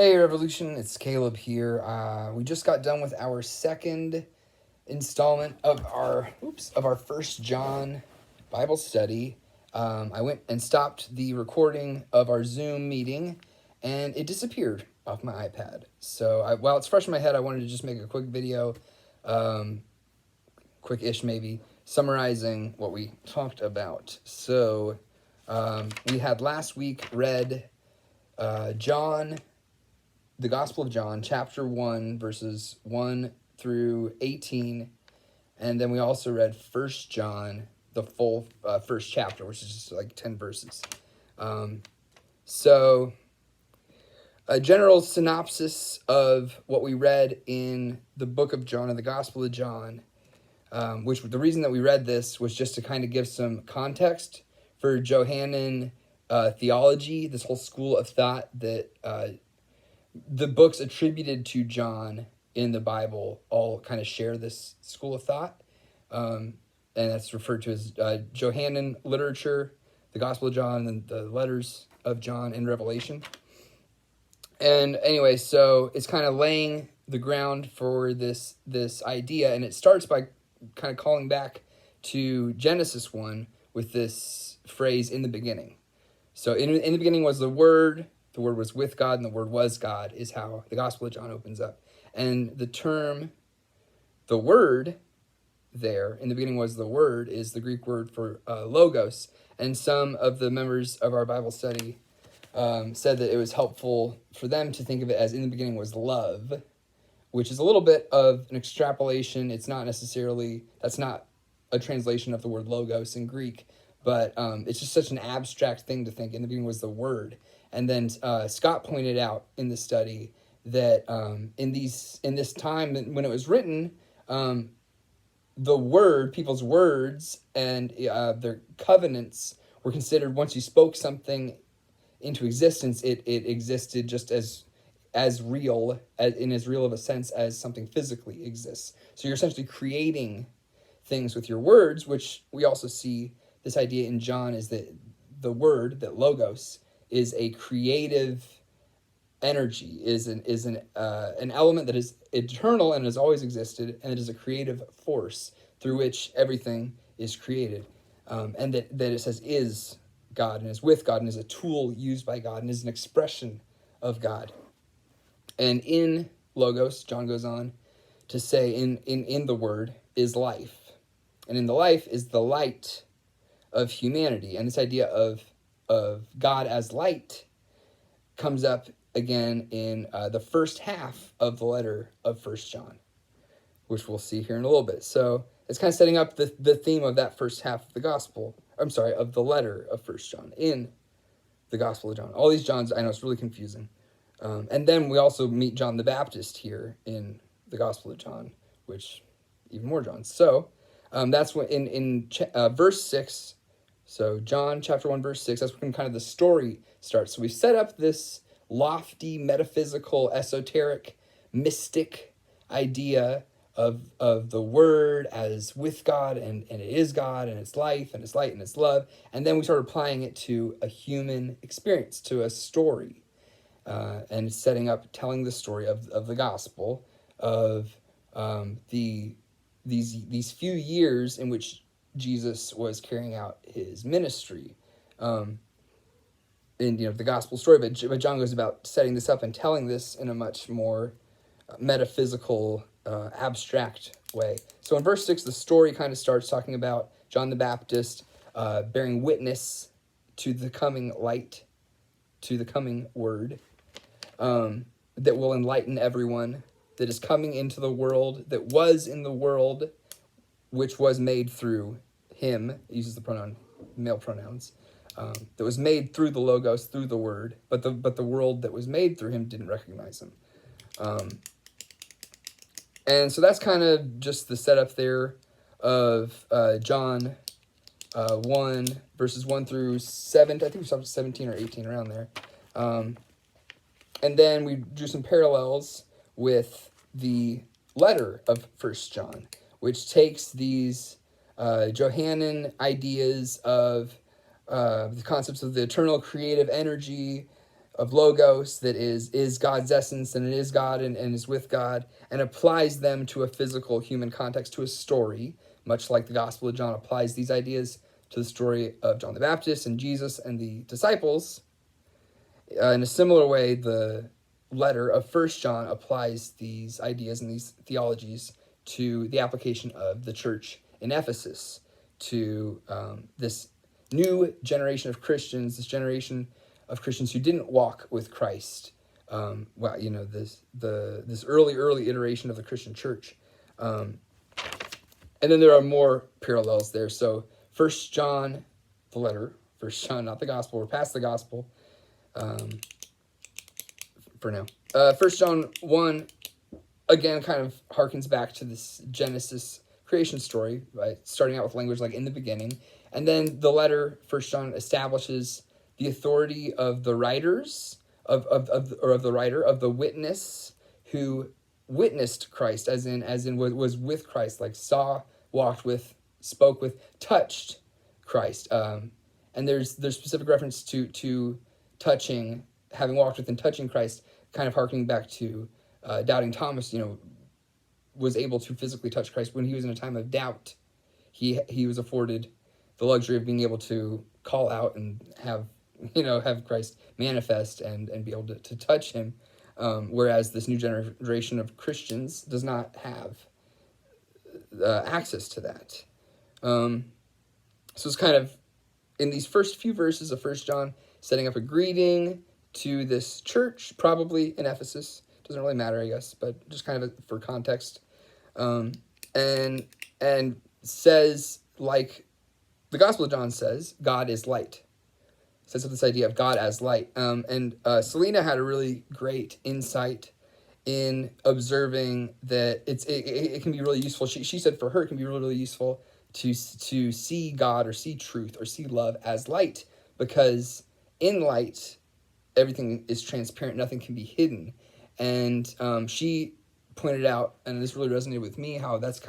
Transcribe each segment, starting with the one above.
Hey Revolution, it's Caleb here. We just got done with our second installment of our First John Bible study. I went and stopped the recording of our Zoom meeting, and it disappeared off my iPad. So while it's fresh in my head, I wanted to just make a quick video, quick-ish maybe, summarizing what we talked about. So we had last week read John. The Gospel of John, chapter 1, verses 1 through 18. And then we also read 1 John, the full first chapter, which is just like 10 verses. So a general synopsis of what we read in the book of John and the Gospel of John, which the reason that we read this was just to kind of give some context for Johannine Theology, this whole school of thought that the books attributed to John in the Bible all kind of share this school of thought. And that's referred to as Johannine literature, the Gospel of John, and the letters of John in Revelation. And anyway, so it's kind of laying the ground for this idea, and it starts by kind of calling back to Genesis 1 with this phrase, in the beginning. So in the beginning was the Word was with God, and the Word was God, is how the Gospel of John opens up. And the term, the Word, there, in the beginning was the Word, is the Greek word for logos. And some of the members of our Bible study said that it was helpful for them to think of it as in the beginning was love, which is a little bit of an extrapolation. It's not necessarily, that's not a translation of the word logos in Greek, but it's just such an abstract thing to think in the beginning was the Word. And then Scott pointed out in the study that in this time when it was written, the word, people's words, and their covenants were considered, once you spoke something into existence, it existed just as real, in as real of a sense as something physically exists. So you're essentially creating things with your words, which we also see this idea in John is that the word, that logos, is a creative energy, is an element that is eternal and has always existed, and it is a creative force through which everything is created, and that it says is God and is with God and is a tool used by God and is an expression of God. And in logos, John goes on to say, in the Word is life, and in the life is the light of humanity. And this idea of God as light comes up again in the first half of the letter of 1 John, which we'll see here in a little bit. So it's kind of setting up the theme of that first half of of the letter of 1 John in the Gospel of John. All these Johns, I know it's really confusing. And then we also meet John the Baptist here in the Gospel of John, which even more Johns. So that's when in verse 6. So John chapter 1, verse 6, that's when kind of the story starts. So we set up this lofty, metaphysical, esoteric, mystic idea of the Word as with God, and it is God, and it's life, and it's light, and it's love. And then we start applying it to a human experience, to a story, and setting up, telling the story of the gospel, of these few years in which Jesus was carrying out his ministry, in the gospel story. But John goes about setting this up and telling this in a much more metaphysical, abstract way. So in verse 6, the story kind of starts talking about John the Baptist bearing witness to the coming light, to the coming Word, that will enlighten everyone, that is coming into the world, that was in the world, which was made through him. He uses the male pronouns. That was made through the Logos, through the Word, but the world that was made through him didn't recognize him. And so that's kind of just the setup there of John 1, verses 1 through 7. I think we saw 17 or 18 around there. And then we drew some parallels with the letter of 1 John, which takes these Johannine ideas of the concepts of the eternal creative energy, logos that is God's essence, and it is God and is with God, and applies them to a physical human context, to a story, much like the Gospel of John applies these ideas to the story of John the Baptist and Jesus and the disciples. In a similar way, the letter of First John applies these ideas and these theologies to the application of the church in Ephesus, to this new generation of Christians, this generation of Christians who didn't walk with Christ. This early iteration of the Christian church. And then there are more parallels there. So First John, the letter, First John, not the gospel. We're past the gospel for now. First John 1, again, kind of harkens back to this Genesis creation story, right? Starting out with language like in the beginning. And then the letter, First John, establishes the authority of the writers, of the writer, of the witness who witnessed Christ, as in was with Christ, like saw, walked with, spoke with, touched Christ. And there's specific reference to touching, having walked with and touching Christ, kind of harkening back to doubting Thomas, was able to physically touch Christ when he was in a time of doubt. He was afforded the luxury of being able to call out and have Christ manifest and be able to touch him, whereas this new generation of Christians does not have access to that. So it's kind of, in these first few verses of First John, setting up a greeting to this church, probably in Ephesus. Doesn't really matter, I guess, but just kind of for context. And says, like the Gospel of John says, God is light. Says with this idea of God as light. And Selena had a really great insight in observing that it can be really useful. She said for her it can be really, really useful to see God or see truth or see love as light, because in light everything is transparent, nothing can be hidden. And she pointed out, and this really resonated with me, how that's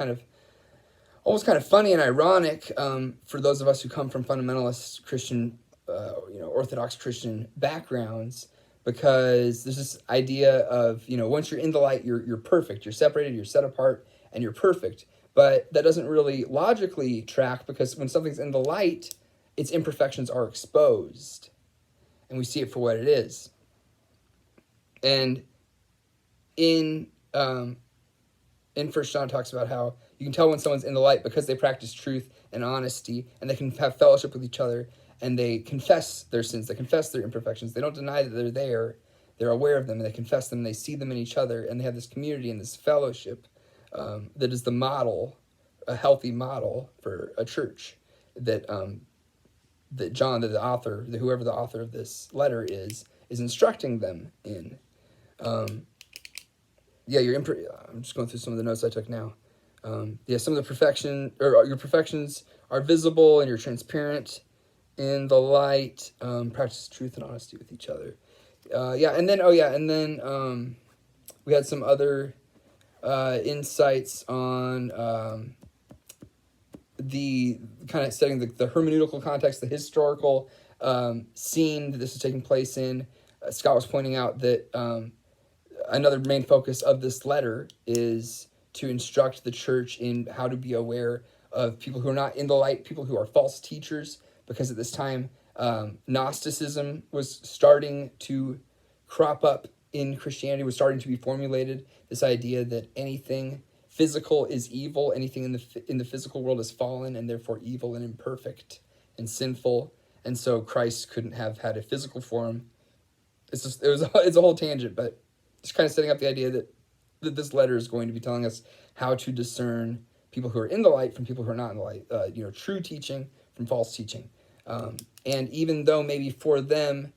almost kind of funny and ironic for those of us who come from fundamentalist Christian, Orthodox Christian backgrounds, because there's this idea of, once you're in the light, you're perfect, you're separated, you're set apart, and you're perfect. But that doesn't really logically track, because when something's in the light, its imperfections are exposed, and we see it for what it is. And in First John talks about how you can tell when someone's in the light because they practice truth and honesty, and they can have fellowship with each other, and they confess their sins, they confess their imperfections. They don't deny that they're there. They're aware of them, and they confess them, and they see them in each other, and they have this community and this fellowship that is the model, a healthy model for a church that John, whoever the author of this letter is instructing them in. I'm just going through some of the notes I took now. Some of the your perfections are visible, and you're transparent in the light. Practice truth and honesty with each other. And then we had some other insights on the kind of setting the hermeneutical context, the historical scene that this is taking place in. Scott was pointing out that another main focus of this letter is to instruct the church in how to be aware of people who are not in the light, people who are false teachers, because at this time Gnosticism was starting to crop up in Christianity, was starting to be formulated. This idea that anything physical is evil, anything in the physical world is fallen and therefore evil and imperfect and sinful, and so Christ couldn't have had a physical form. It's a whole tangent, but just kind of setting up the idea that this letter is going to be telling us how to discern people who are in the light from people who are not in the light, true teaching from false teaching. And even though maybe for them,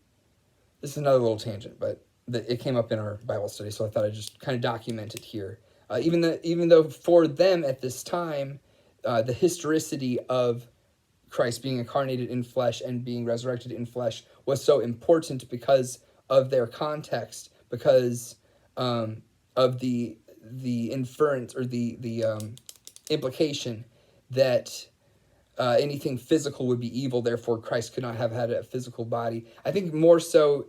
this is another little tangent, but it came up in our Bible study, so I thought I'd just kind of document it here. Even though for them at this time, the historicity of Christ being incarnated in flesh and being resurrected in flesh was so important because of their context, because of the inference or the implication that anything physical would be evil, therefore Christ could not have had a physical body. I think more so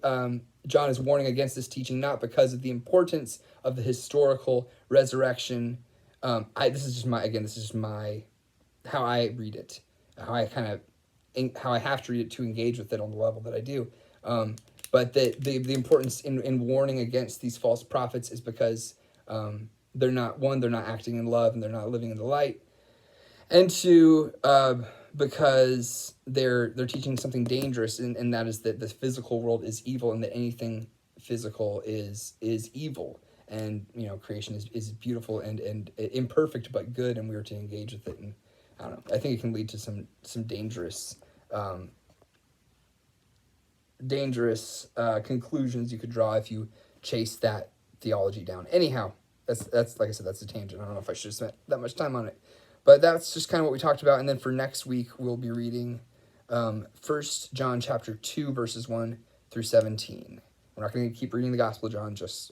John is warning against this teaching, not because of the importance of the historical resurrection. This is just my how I read it, how I have to read it to engage with it on the level that I do. But the importance in warning against these false prophets is because they're not acting in love, and they're not living in the light, and two, because they're teaching something dangerous, and that is that the physical world is evil, and that anything physical is evil. And creation is beautiful and imperfect but good, and we are to engage with it. And I don't know, I think it can lead to some dangerous conclusions you could draw if you chase that theology down. Anyhow, that's like I said, that's a tangent. I don't know if I should have spent that much time on it, but that's just kind of what we talked about. And then for next week, we'll be reading 1 John chapter 2, verses 1 through 17. We're not going to keep reading the Gospel of John, just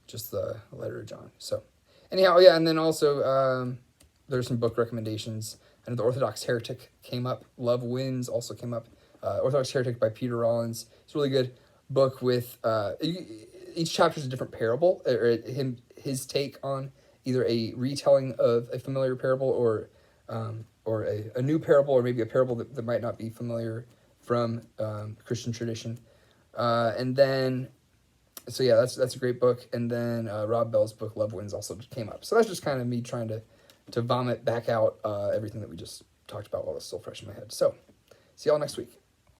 the letter of John. So anyhow, yeah, and then also there's some book recommendations. I know The Orthodox Heretic came up. Love Wins also came up. Orthodox Heretic by Peter Rollins. It's a really good book with each chapter is a different parable, or his take on either a retelling of a familiar parable or a new parable, or maybe a parable that might not be familiar from Christian tradition. And then, so yeah, that's a great book. And then Rob Bell's book Love Wins also came up. So that's just kind of me trying to vomit back out everything that we just talked about while it's still fresh in my head. So see y'all next week.